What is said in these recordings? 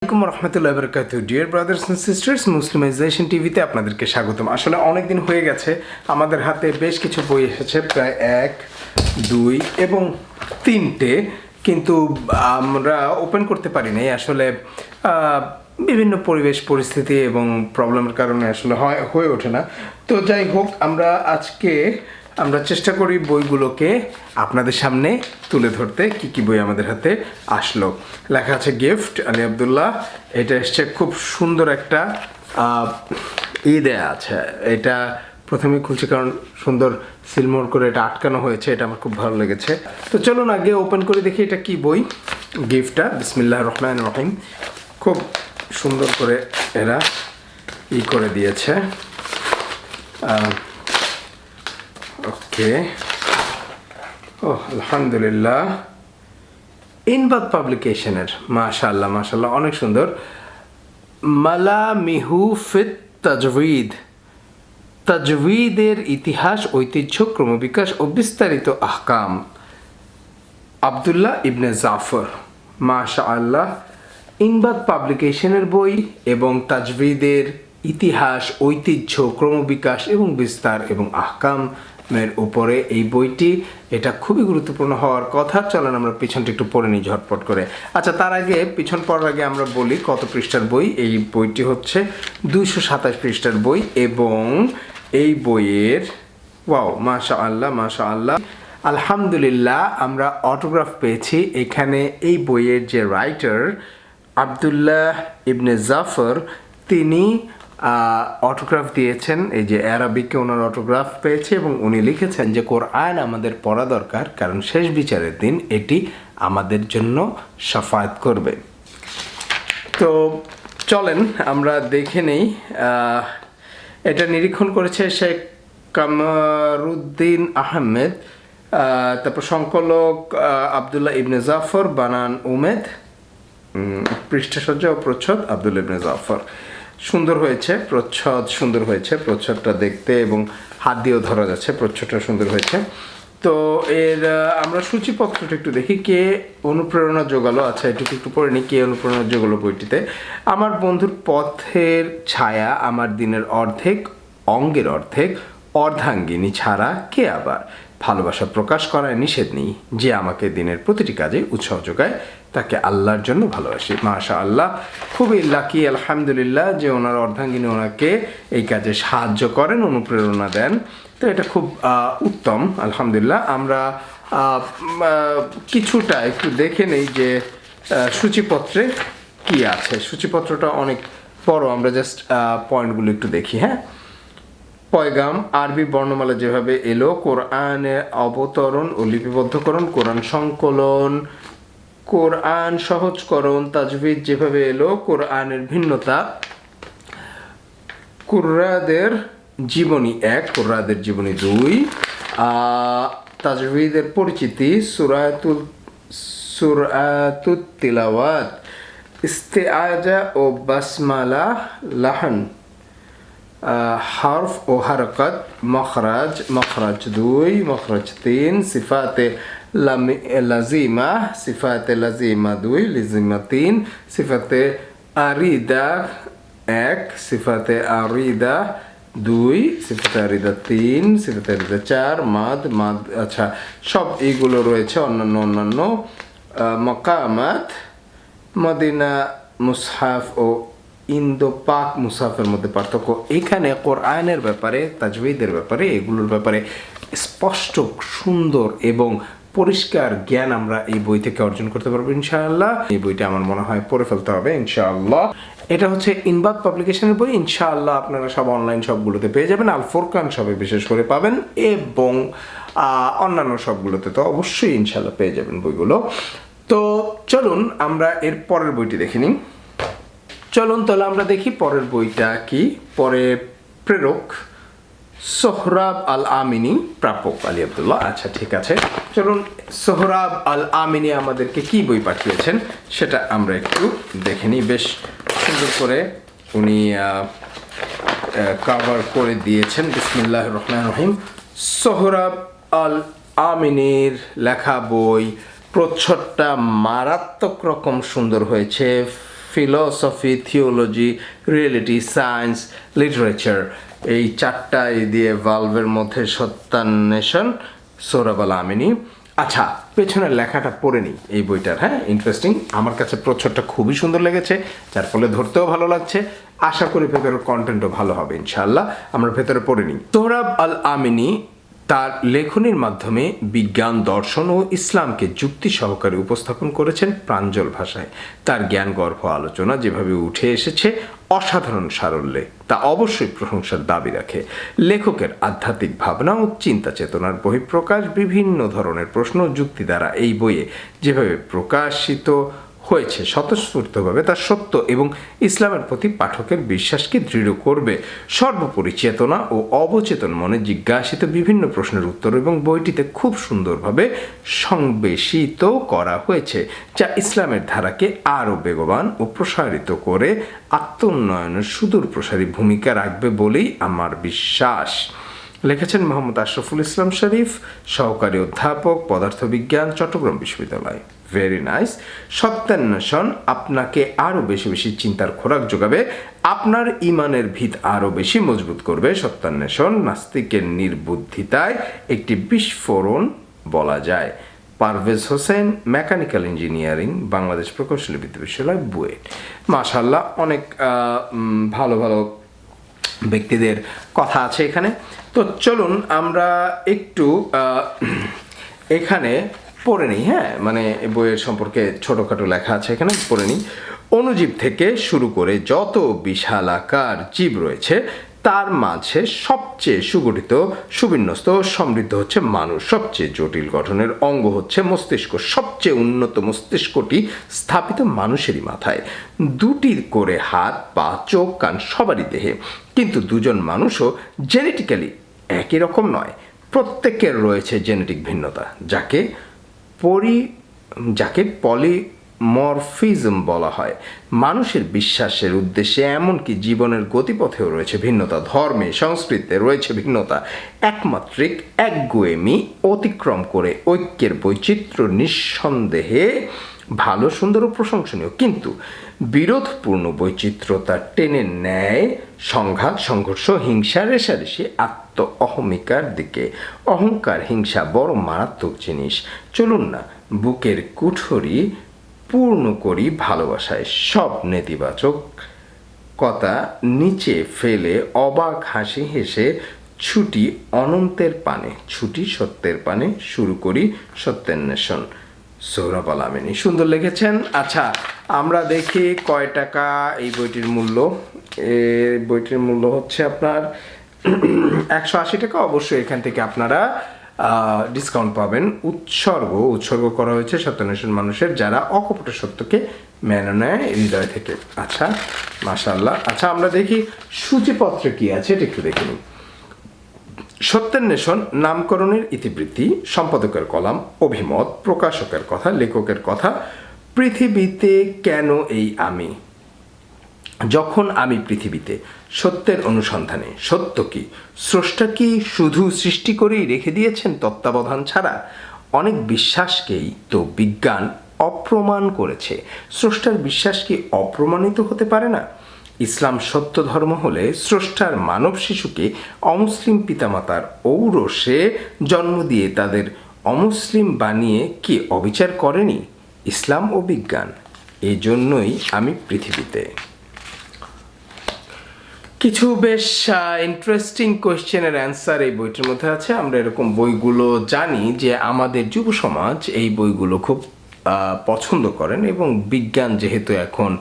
আলাইকুম রহমতুল্লাহ বারাকাতুহু। Dear brothers and sisters, মুসলিমাইজেশন টিভিতে আপনাদেরকে স্বাগতম। আসলে অনেক দিন হয়ে গেছে আমাদের হাতে বেশ কিছু বই এসেছে, প্রায় 1, 2 এবং 3টে, কিন্তু আমরা ওপেন করতে পারি নাই। আসলে বিভিন্ন পরিবেশ পরিস্থিতি এবং প্রবলেমের কারণে আসলে হয়ে ওঠে না। তো যাই হোক, আমরা চেষ্টা করি বইগুলোকে আপনাদের সামনে তুলে ধরতে। কি বই আমাদের হাতে আসলো, লেখা আছে গিফট আলী আব্দুল্লাহ। এটা এসছে খুব সুন্দর একটা দেয়া আছে। এটা প্রথমে খুলছি কারণ সুন্দর সিলমোর করে এটা আটকানো হয়েছে, এটা আমার খুব ভালো লেগেছে। তো চলুন আগে ওপেন করে দেখি এটা কি বই। গিফটটা বিসমিল্লাহির রহমানির রহিম, খুব সুন্দর করে এরা করে দিয়েছে। ওকে, আলহামদুলিল্লাহ, ইনবাদ পাবলিকেশনের, মাশাআল্লাহ মাশাআল্লাহ, অনেক সুন্দর। মালামিহু ফিত তাজউইদ, তাজউইদের ইতিহাস, ঐতিহ্য, ক্রমবিকাশ ও বিস্তারিত আহকাম, আব্দুল্লাহ ইবনে জাফর। মাশাআল্লাহ, ইনবাদ পাবলিকেশনের বই এবং তাজউইদের ইতিহাস, ঐতিহ্য, ক্রমবিকাশ এবং বিস্তার এবং আহকামের উপরে এই বইটি। এটা খুবই গুরুত্বপূর্ণ হওয়ার কথা। চলেন আমরা পিছনটা একটু পড়ে নিই ঝটপট করে। আচ্ছা, তার আগে পিছন পড়ার আগে আমরা বলি কত পৃষ্ঠার বই। এই বইটি হচ্ছে 227 পৃষ্ঠার বই এবং এই বইয়ের ওয়াও, মাশাআল্লাহ মাশাআল্লাহ, আলহামদুলিল্লাহ, আমরা অটোগ্রাফ পেয়েছি এখানে। এই বইয়ের যে রাইটার আব্দুল্লাহ ইবনে জাফর, তিনি অটোগ্রাফ দিয়েছেন। এই যে অ্যারাবিকে ওনার অটোগ্রাফ পেয়েছে এবং উনি লিখেছেন যে কোরআন আমাদের পড়া দরকার, কারণ শেষ বিচারের দিন এটি আমাদের জন্য শাফায়াত করবে। তো চলেন আমরা দেখে নেই। এটা নিরীক্ষণ করেছে শেখ কামরুদ্দিন আহমেদ, তারপর সংকলক আব্দুল্লাহ ইবনে জাফর, বানান উমেদ, পৃষ্ঠাসজ্জা ও প্রচ্ছদ আব্দুল্লাহ ইবনে জাফর। সুন্দর হয়েছে প্রচ্ছদ, সুন্দর হয়েছে প্রচ্ছদটা দেখতে এবং হাত দিয়েও ধরা যাচ্ছে, প্রচ্ছদটা সুন্দর হয়েছে। তো এর আমরা সূচিপত্রটা একটু দেখি, কে অনুপ্রেরণা জোগালো। আচ্ছা, এটুকু একটু পড়ে নিই, কে অনুপ্রেরণা জোগালো বইটিতে। আমার বন্ধুর পথের ছায়া, আমার দিনের অর্ধেক, অঙ্গের অর্ধেক, অর্ধাঙ্গিনী ছাড়া কে আবার, ভালোবাসা প্রকাশ করায় নিষেধ নেই, যে আমাকে দিনের প্রতিটি কাজে উৎসাহ যোগায়, তাকে আল্লাহর জন্য ভালোবাসি। মাশাআল্লাহ, খুবই লাকি আলহামদুলিল্লাহ যে ওনার অর্ধাঙ্গিনী ওনাকে এই কাজে সাহায্য করেন, অনুপ্রেরণা দেন। তো এটা খুব উত্তম আলহামদুলিল্লাহ। আমরা কিছুটা একটু দেখে নেই যে সূচিপত্রে কি আছে। সূচিপত্রটা অনেক বড়, আমরা জাস্ট পয়েন্টগুলো একটু দেখি। হ্যাঁ, পয়গাম, আরবি বর্ণমালা যেভাবে এলো, কোরআনের অবতরণ ও লিপিবদ্ধকরণ, কোরআন সংকলন, কোরআন সহজকরণ, তাজবিদ যেভাবে এলো, কোরআনের ভিন্নতা, কুররাদের জীবনী 1, কুররাদের জীবনী 2, তাজবিদের পরিচিতি, সূরাতুত তিলাওয়াত, ইস্তেআজা ও বাসমালা, লাহান, হারফ ও হারকাত, মখরাজ, মখরাজ 2, মখরাজ 3, সিফাতে লাজিমা, সিফাতে লাজিমা 2, লিজিমা 3, সিফাতে আরিদা 1, সিফাতে আরিদা 2, সিফাতে আরিদা 3, সিফাতে আরিদা 4, মাদ, আচ্ছা সব এইগুলো রয়েছে। অন্যান্য মাকামাত, মদিনা মুসহাফ ও ইন্দো পাক মুসাফের মধ্যে পার্থক্য। এখানে কোরআনের ব্যাপারে, তাজউইদের ব্যাপারে, এগুলোর ব্যাপারে স্পষ্ট, সুন্দর এবং পরিষ্কার জ্ঞান আমরা এই বই থেকে অর্জন করতে পারবো ইনশাআল্লাহ। এই বইটা আমার মনে হয় পড়ে ফেলতে হবে ইনশাআল্লাহ। এটা হচ্ছে ইনবাদ পাবলিকেশনের বই। ইনশাআল্লাহ আপনারা সব অনলাইন শপগুলোতে পেয়ে যাবেন, আল ফুরকান শপে বিশেষ করে পাবেন এবং অন্যান্য শপগুলোতে তো অবশ্যই ইনশাআল্লাহ পেয়ে যাবেন বইগুলো। তো চলুন আমরা এর পরের বইটি দেখে নিই। চলুন তাহলে আমরা দেখি পরের বইটা কি। পরে প্রেরক সোহরাব আল আমিনী, প্রাপক আলী আব্দুল্লাহ। আচ্ছা ঠিক আছে, চলুন সোহরাব আল আমিনী আমাদেরকে কি বই পাঠিয়েছেন সেটা আমরা একটু দেখে নিই। বেশ সুন্দর করে উনি কভার করে দিয়েছেন। বিসমিল্লাহির রহমানির রহিম। সোহরাব আল আমিনীর লেখা বই, প্রচ্ছদটা মারাত্মক রকম সুন্দর হয়েছে। Philosophy, theology, reality, science, literature, এই চারটা দিয়ে ভালভের মধ্যে সত্যান্বেষণ, সৌরভ আল আমিনী। আচ্ছা, পেছনের লেখাটা পড়ে নিই এই বইটার। হ্যাঁ, ইন্টারেস্টিং। আমার কাছে প্রচ্ছদটা খুবই সুন্দর লেগেছে, যার ফলে ধরতেও ভালো লাগছে। আশা করি ভেতরের কন্টেন্টও ভালো হবে ইনশাআল্লাহ। আমরা ভেতরে পড়ে নিই। সৌরভ আল আমিনী তার লেখনীর মাধ্যমে বিজ্ঞান, দর্শন ও ইসলামকে যুক্তি সহকারে উপস্থাপন করেছেন প্রাঞ্জল ভাষায়। তার জ্ঞানগর্ভ আলোচনা যেভাবে উঠে এসেছে অসাধারণ সারল্যে, তা অবশ্যই প্রশংসার দাবি রাখে। লেখকের আধ্যাত্মিক ভাবনা ও চিন্তা চেতনার বহিঃপ্রকাশ, বিভিন্ন ধরনের প্রশ্ন ও যুক্তি দ্বারা এই বইয়ে যেভাবে প্রকাশিত হয়েছে স্বতঃস্ফূর্তভাবে তা সত্য এবং ইসলামের প্রতি পাঠকের বিশ্বাসকে দৃঢ় করবে। সর্বোপরি চেতনা ও অবচেতন মনে জিজ্ঞাসিত বিভিন্ন প্রশ্নের উত্তর এবং বইটিতে খুব সুন্দরভাবে সংবেশিত করা হয়েছে, যা ইসলামের ধারাকে আরও বেগবান ও প্রসারিত করে আত্মোন্নয়নের সুদূর প্রসারী ভূমিকা রাখবে বলেই আমার বিশ্বাস। লিখেছেন মোহাম্মদ আশরাফুল ইসলাম শরীফ, সহকারী অধ্যাপক, পদার্থবিজ্ঞান, চট্টগ্রাম বিশ্ববিদ্যালয়। Very nice. সত্যান্বেষণ আপনাকে আরও বেশি বেশি চিন্তার খোরাক যোগাবে, আপনার ইমানের ভিত আরও বেশি মজবুত করবে। সত্যান্বেষণ নাস্তিকের নির্বুদ্ধিতায় একটি বিস্ফোরণ বলা যায়। পারভেজ হোসেন, মেকানিক্যাল ইঞ্জিনিয়ারিং, বাংলাদেশ প্রকৌশলী বিশ্ববিদ্যালয়, বুয়েট। মাশাআল্লাহ, অনেক ভালো ভালো ব্যক্তিদের কথা আছে এখানে। তো চলুন আমরা একটু এখানে পড়ে নিই। হ্যাঁ, মানে বইয়ের সম্পর্কে ছোটোখাটো লেখা আছে, এখানে পড়ে নিই। অণুজীব থেকে শুরু করে যত বিশালাকার জীব রয়েছে তার মাঝে সবচেয়ে সুগঠিত, সুবিন্যস্ত, সমৃদ্ধ হচ্ছে মানুষ। সবচেয়ে জটিল গঠনের অঙ্গ হচ্ছে মস্তিষ্ক। সবচেয়ে উন্নত মস্তিষ্কটি স্থাপিত মানুষেরই মাথায়। দুটি করে হাত, পা, চোখ, কান সবারই দেহে, কিন্তু দুজন মানুষও জেনেটিক্যালি একই রকম নয়। প্রত্যেকের রয়েছে জেনেটিক ভিন্নতা, যাকে পলিমরফিজম বলা হয়। মানুষের বিশ্বাসের উদ্দেশ্যে, এমনকি জীবনের গতিপথেও রয়েছে ভিন্নতা। ধর্মে, সংস্কৃতিতে রয়েছে ভিন্নতা। একমাত্রিক একগুঁয়েমি অতিক্রম করে ঐক্যের বৈচিত্র্য নিঃসন্দেহে ভালো, সুন্দর ও প্রশংসনীয়, কিন্তু বিরোধপূর্ণ বৈচিত্র্যতা টেনে নেয় সংঘাত, সংঘর্ষ, হিংসা, রেষারেষি, অহমিকার দিকে। অহংকার, হিংসা বড় মারাত্মক জিনিস। চলুন না বুকের কুঠরি পূর্ণ করি ভালোবাসায়। সব নেতিবাচক কথা নিচে ফেলে অবাক হাসি হেসে ছুটি অনন্তের পানে, ছুটি সত্যের পানে, শুরু করি সত্যান্বেষণ। সৌরভ আল আমিনী, সুন্দর লিখেছেন। আচ্ছা, আমরা দেখি কয় টাকা এই বইটির মূল্য। এই বইটির মূল্য হচ্ছে আপনার 180 টাকা। অবশ্যই এখান থেকে আপনারা ডিসকাউন্ট পাবেন। উৎসর্গ করা হয়েছে সত্যান্বেষণ মানুষের যারা অকপট সত্যকে মেনে নেয় হৃদয় থেকে। আচ্ছা, মাশাআল্লাহ। আচ্ছা, আমরা দেখি সূচিপত্রে কি আছে, এটা একটু দেখে নিই। সত্যান্বেষণ নামকরণের ইতিবৃত্তি, সম্পাদকের কলাম, অভিমত, প্রকাশকের কথা, লেখকের কথা। পৃথিবীতে কেন এই আমি? যখন আমি পৃথিবীতে সত্যের অনুসন্ধানে। সত্য কি? স্রষ্টা কি শুধু সৃষ্টি করেই রেখে দিয়েছেন তত্ত্বাবধান ছাড়া? অনেক বিশ্বাসকেই তো বিজ্ঞান অপ্রমাণ করেছে। স্রষ্টার বিশ্বাস কি অপ্রমাণিত হতে পারে না? ইসলাম সত্য ধর্ম হলে স্রষ্টার মানব শিশুকে অমুসলিম পিতামাতার ঔরসে জন্ম দিয়ে তাদের অমুসলিম বানিয়ে কি অবিচার করেনি ইসলাম ও বিজ্ঞান? এজন্যই আমি পৃথিবীতে। কিছু বেশ ইন্টারেস্টিং কোয়েশ্চেনের অ্যান্সার এই বইটির মধ্যে আছে। আমরা এরকম বইগুলো জানি যে আমাদের যুব সমাজ এই বইগুলো খুব পছন্দ করেন, এবং বিজ্ঞান যেহেতু এখন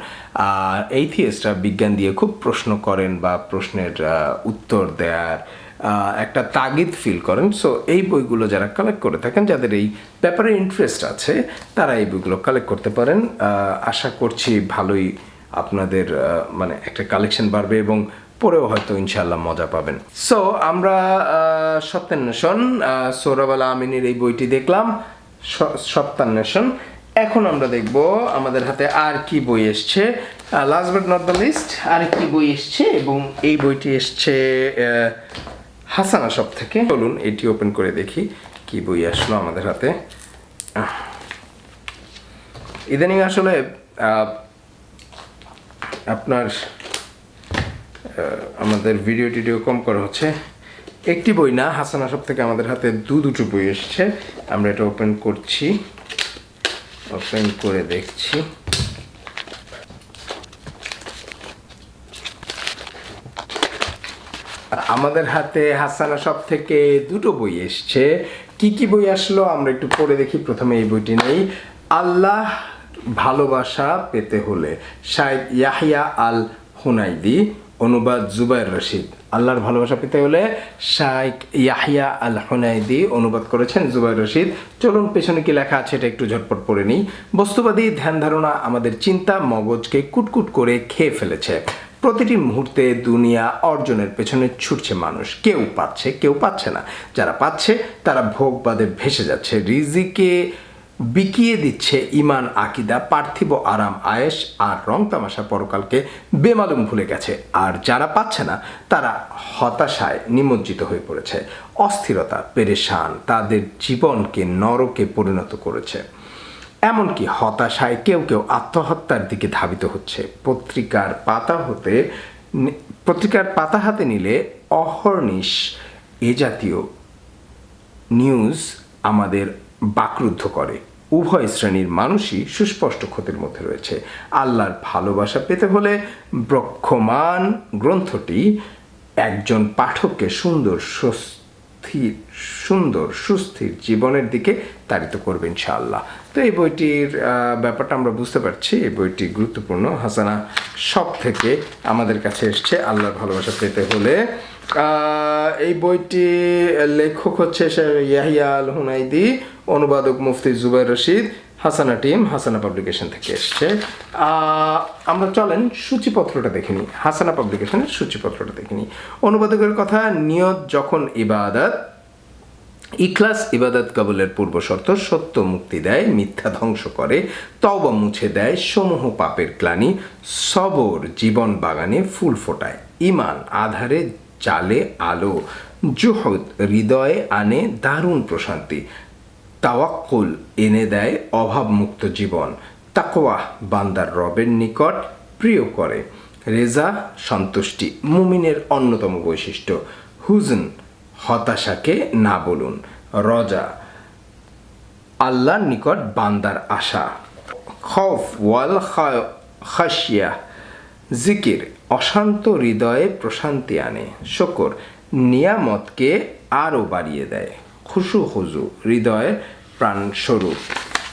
এইথিয়েস্টরা বিজ্ঞান দিয়ে খুব প্রশ্ন করেন বা প্রশ্নের উত্তর দেওয়ার একটা তাগিদ ফিল করেন। সো এই বইগুলো যারা কালেক্ট করে থাকেন, যাদের এই ব্যাপারে ইন্টারেস্ট আছে, তারা এই বইগুলো কালেক্ট করতে পারেন। আশা করছি ভালোই আপনাদের মানে একটা কালেকশন বাড়বে এবং পরেও হয়তো ইনশাআল্লাহ মজা পাবেন। সো আমরা সত্যান্বেষণ, সৌরভ আল আমিনীর এই বইটি দেখলাম, সত্যান্বেষণ। এখন আমরা দেখব আমাদের হাতে আর কি বই এসছে। Last but not the least, আরেকটি বই এসছে, এবং এই বইটি এসছে হাসানা শপ থেকে। চলুন এটি ওপেন করে দেখি কি বই আসলো আমাদের হাতে। ইদানিং আসলে আপনার আমাদের ভিডিও কম করা হচ্ছে। একটি বই না, হাসানা শপ থেকে আমাদের হাতে দুটো বই এসছে। আমরা এটা ওপেন করছি, ওপেন করে দেখছি। আমাদের হাতে হাসানা শপ থেকে দুটো বই এসছে। কি বই আসলো আমরা একটু পড়ে দেখি। প্রথমে এই বইটি নেই, আল্লাহ ভালোবাসা পেতে হলে, শায়েখ ইয়াহিয়া আল হুনাইদি, অনুবাদ জুবায়ের রশিদ। আল্লাহর ভালোবাসা পেতে হলে শায়েখ ইয়াহিয়া আল হুনাইদি, অনুবাদ করেছেন জুবায়ের রশিদ। চলুন পেছনে কি লেখা আছে এটা একটু ঝটপট পড়ে নিই। বস্তুবাদী ধ্যান ধারণা আমাদের চিন্তা মগজকে কুটকুট করে খেয়ে ফেলেছে। প্রতিটি মুহূর্তে দুনিয়া অর্জনের পেছনে ছুটছে মানুষ, কেউ পাচ্ছে কেউ পাচ্ছে না। যারা পাচ্ছে তারা ভোগবাদে ভেসে যাচ্ছে, রিজিকে বিকিয়ে দিচ্ছে ইমান, আকিদা, পার্থিব আরাম আয়েশ আর রং তামাশা পরকালকে বেমালুম ভুলে গেছে। আর যারা পাচ্ছে না তারা হতাশায় নিমজ্জিত হয়ে পড়েছে। অস্থিরতা, পেরেশান তাদের জীবনকে নরকে পরিণত করেছে। এমনকি হতাশায় কেউ আত্মহত্যার দিকে ধাবিত হচ্ছে। পত্রিকার পাতা হাতে নিলে অহর্নিশ এ জাতীয় নিউজ আমাদের বাকরুদ্ধ করে। উভয় শ্রেণীর মানুষই সুস্পষ্ট ক্ষতির মধ্যে রয়েছে। আল্লাহর ভালোবাসা পেতে হলে ব্রহ্মমান গ্রন্থটি একজন পাঠককে সুস্থির জীবনের দিকে তাড়িত করবে ইনশাআল্লাহ। তো এই বইটির ব্যাপারটা আমরা বুঝতে পারছি। এই বইটি গুরুত্বপূর্ণ। হাসানা শপ থেকে আমাদের কাছে এসছে আল্লাহর ভালোবাসা পেতে হলে। এই বইটি লেখক হচ্ছে ইয়াহিয়া আল হুনাইদি, অনুবাদক মুফতি জুবায়ের রশিদ, হাসানা টিম, হাসানা পাবলিকেশন থেকে এসছে। আমরা চলেন সূচিপত্রটা দেখে নিই, হাসানা পাবলিকেশনের সূচিপত্রটা দেখে নিই। অনুবাদকের কথা, নিয়ত যখন ইবাদত, ইখলাস ইবাদত কবুলের পূর্ব শর্ত, সত্য মুক্তি দেয়, মিথ্যা ধ্বংস করে, তওবা মুছে দেয় সমূহ পাপের গ্লানি, সবর জীবন বাগানে ফুল ফোটায়, ঈমান আধারে জালে আলো, জুহুদ হৃদয়ে আনে দারুণ প্রশান্তি, তাওয়াক্কুল এনে দেয় অভাবমুক্ত জীবন, তাকওয়া বান্দার রবের নিকট প্রিয় করে, রেজা সন্তুষ্টি মুমিনের অন্যতম বৈশিষ্ট্য, হুজন হতাশাকে না বলুন, রজা আল্লাহর নিকট বান্দার আশা, খৌফ ওয়াল খাশিয়া জিকির অশান্ত হৃদয়ে প্রশান্তি আনে, শকর নিয়ামতকে আরও বাড়িয়ে দেয়, খুশু হুজু হৃদয়ের প্রাণস্বরূপ।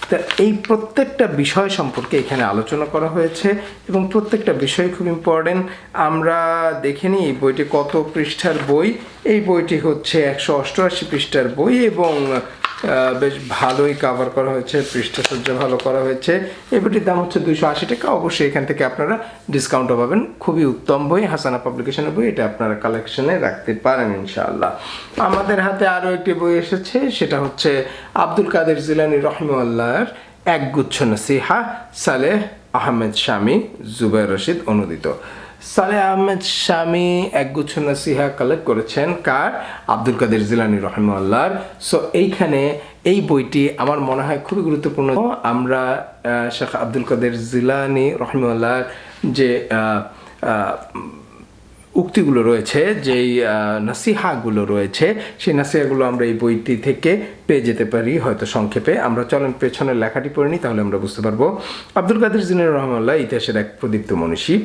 তা এই প্রত্যেকটা বিষয় সম্পর্কে এখানে আলোচনা করা হয়েছে এবং প্রত্যেকটা বিষয় খুব ইম্পর্টেন্ট। আমরা দেখে নিই এই বইটি কত পৃষ্ঠার বই। এই বইটি হচ্ছে 188 পৃষ্ঠার বই এবং বেশ ভালোই কাভার করা হয়েছে, পৃষ্ঠাসজ্জা ভালো করা হয়েছে। এই বইটির দাম হচ্ছে 280 টাকা। অবশ্যই এখান থেকে আপনারা ডিসকাউন্টও পাবেন। খুবই উত্তম বই, হাসানা পাবলিকেশনের বই। এটা আপনারা কালেকশনে রাখতে পারেন ইনশাআল্লাহ। আমাদের হাতে আরও একটি বই এসেছে, সেটা হচ্ছে আব্দুল কাদের জিলানী রহিমাহুল্লাহর একগুচ্ছ নসিহা, সালেহ আহমেদ শামী, জুবায়ের রশিদ অনুদিত। সালেহ আহমেদ শামী একগুচ্ছ নসিহা কালেক্ট করেছেন কার? আব্দুল কাদের জিলানী রহিমাহুল্লাহর। সো এইখানে এই বইটি আমার মনে হয় খুবই গুরুত্বপূর্ণ। আমরা শেখ আব্দুল কাদের জিলানী রহিমাহুল্লাহর যে উক্তিগুলো রয়েছে, যেই নাসিহাগুলো রয়েছে, সেই নাসিহাগুলো আমরা এই বইটি থেকে পেয়ে যেতে পারি হয়তো সংক্ষেপে। আমরা চলেন পেছনের লেখাটি পড়ে নিই, তাহলে আমরা বুঝতে পারবো। আব্দুল কাদের জিলানী রহমাতুল্লাহ ইতিহাসের এক প্রদীপ্ত মনীষী।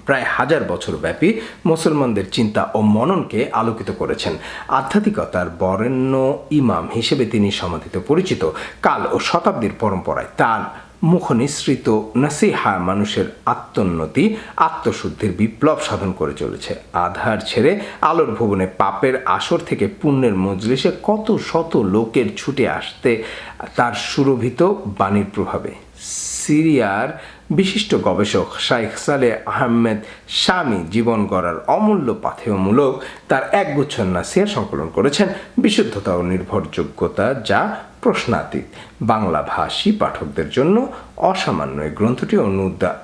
প্রায় 1000 বছর ব্যাপী মুসলমানদের চিন্তা ও মননকে আলোকিত করেছেন। আধ্যাত্মিকতার বরেণ্য ইমাম হিসেবে তিনি সমাধিত পরিচিত। কাল ও শতাব্দীর পরম্পরায় তার মুখনিসৃত নাসিহা মানুষের আত্মোন্নতি, আত্মশুদ্ধির বিপ্লব সাধন করে চলেছে। আধার ছেড়ে আলোর ভুবনে, পাপের আসর থেকে পুণ্যের মজলিসে কত শত লোকের ছুটে আসতে তার সুরভিত বাণীর প্রভাবে। সিরিয়ার বিশিষ্ট গবেষক শাইখ সালেহ আহমেদ শামী জীবন গড়ার অমূল্য পাথেয়মূলক তার একগুচ্ছ নাসিহা সংকলন করেছেন। বিশুদ্ধতা ও নির্ভরযোগ্যতা যা প্রশ্নাতীত। বাংলা ভাষী পাঠকদের জন্য অসামান্য এই গ্রন্থটি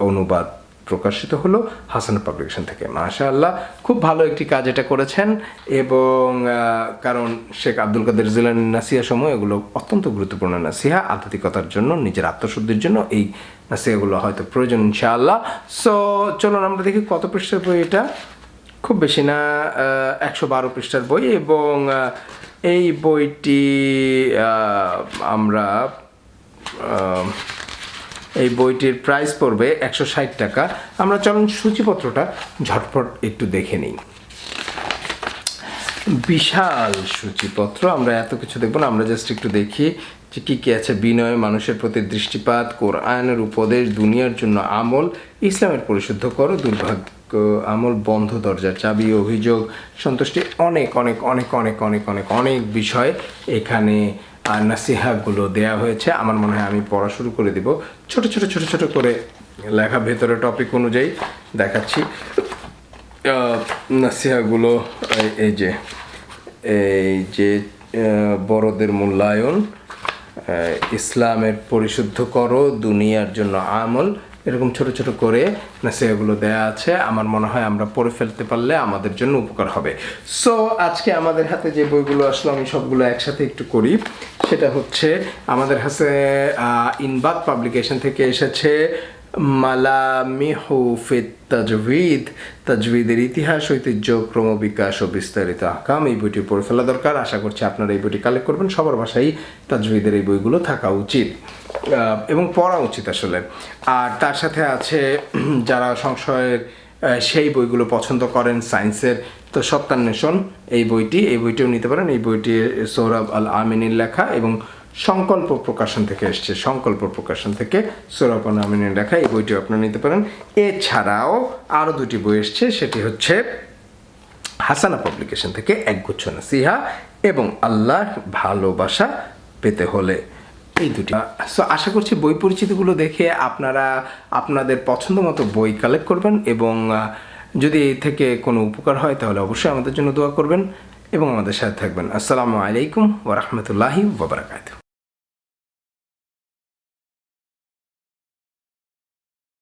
অনুবাদ প্রকাশিত হলো হাসানা পাবলিকেশন থেকে। মাশাআল্লাহ, খুব ভালো একটি কাজ এটা করেছেন। এবং কারণ শেখ আব্দুল কাদের জিলানীর নাসিহা সমূহ এগুলো অত্যন্ত গুরুত্বপূর্ণ নাসিহা, আধ্যাত্মিকতার জন্য, নিজের আত্মশুদ্ধির জন্য এই নাসিহাগুলো হয়তো প্রয়োজন ইনশাআল্লাহ। সো চলুন আমরা দেখি কত পৃষ্ঠার বই এটা। খুব বেশি না, 112 পৃষ্ঠার বই। এবং এই বইটি আমরা এই বইটির প্রাইস পড়বে 160 টাকা। আমরা চলুন সূচিপত্রটা ঝটপট একটু দেখে নিই। বিশাল সূচিপত্র, আমরা এত কিছু দেখব না, আমরা জাস্ট একটু দেখি যে কী কী আছে। বিনয়, মানুষের প্রতি দৃষ্টিপাত, কোরআনের উপদেশ, দুনিয়ার জন্য আমল, ইসলামের পরিশুদ্ধ করো, দুর্ভাগ্য আমল, বন্ধ দরজার চাবি, অভিযোগ, সন্তুষ্টি, অনেক অনেক অনেক অনেক অনেক অনেক অনেক বিষয় এখানে নাসিহাগুলো দেয়া হয়েছে। আমার মনে হয় আমি পড়া শুরু করে দিব। ছোট ছোট ছোট ছোট করে লেখা, ভেতরে টপিক অনুযায়ী দেখাচ্ছি নাসিহাগুলো। এই যে বড়দের মূল্যায়ন, ইসলামের পরিশুদ্ধ করো, দুনিয়ার জন্য আমল, এরকম ছোট ছোট করে নাসিহাগুলো দেয়া আছে। আমার মনে হয় আমরা পড়ে ফেলতে পারলে আমাদের জন্য উপকার হবে। সো আজকে আমাদের হাতে যে বইগুলো আসলো আমি সবগুলো একসাথে একটু করি। সেটা হচ্ছে আমাদের হাতে ইনবাত পাবলিকেশন থেকে এসেছে মালামিহু ফিত তাজউইদ, তাজউইদের ইতিহাস, ঐতিহ্য, ক্রমবিকাশ ও বিস্তারিত আহকাম। এই বইটি পড়ে ফেলা দরকার। আশা করছি আপনারা এই বইটি কালেক্ট করবেন। সবার বাসায় তাজউইদের এই বইগুলো থাকা উচিত এবং পড়া উচিত আসলে। আর তার সাথে আছে যারা সংশয়ের সেই বইগুলো পছন্দ করেন সায়েন্সের, তো সত্যান্বেষণ এই বইটিও নিতে পারেন। এই বইটি সৌরভ আল আমিনের লেখা এবং সংকল্প প্রকাশন থেকে এসছে। সংকল্প প্রকাশন থেকে সৌরভ আল আমিনের লেখা, এই বইটিও আপনারা নিতে পারেন। এছাড়াও আরও দুটি বই এসছে, সেটি হচ্ছে হাসানা পাবলিকেশন থেকে একগুচ্ছ নাসিহা এবং আল্লাহর ভালোবাসা পেতে হলে, এই দুটি। সো আশা করছি বই পরিচিতিগুলো দেখে আপনারা আপনাদের পছন্দ মতো বই কালেক্ট করবেন এবং যদি এই থেকে কোনো উপকার হয় তাহলে অবশ্যই আমাদের জন্য দোয়া করবেন এবং আমাদের সাথে থাকবেন। আসসালামু আলাইকুম ওয়া রাহমাতুল্লাহি ওয়া বারাকাতুহু।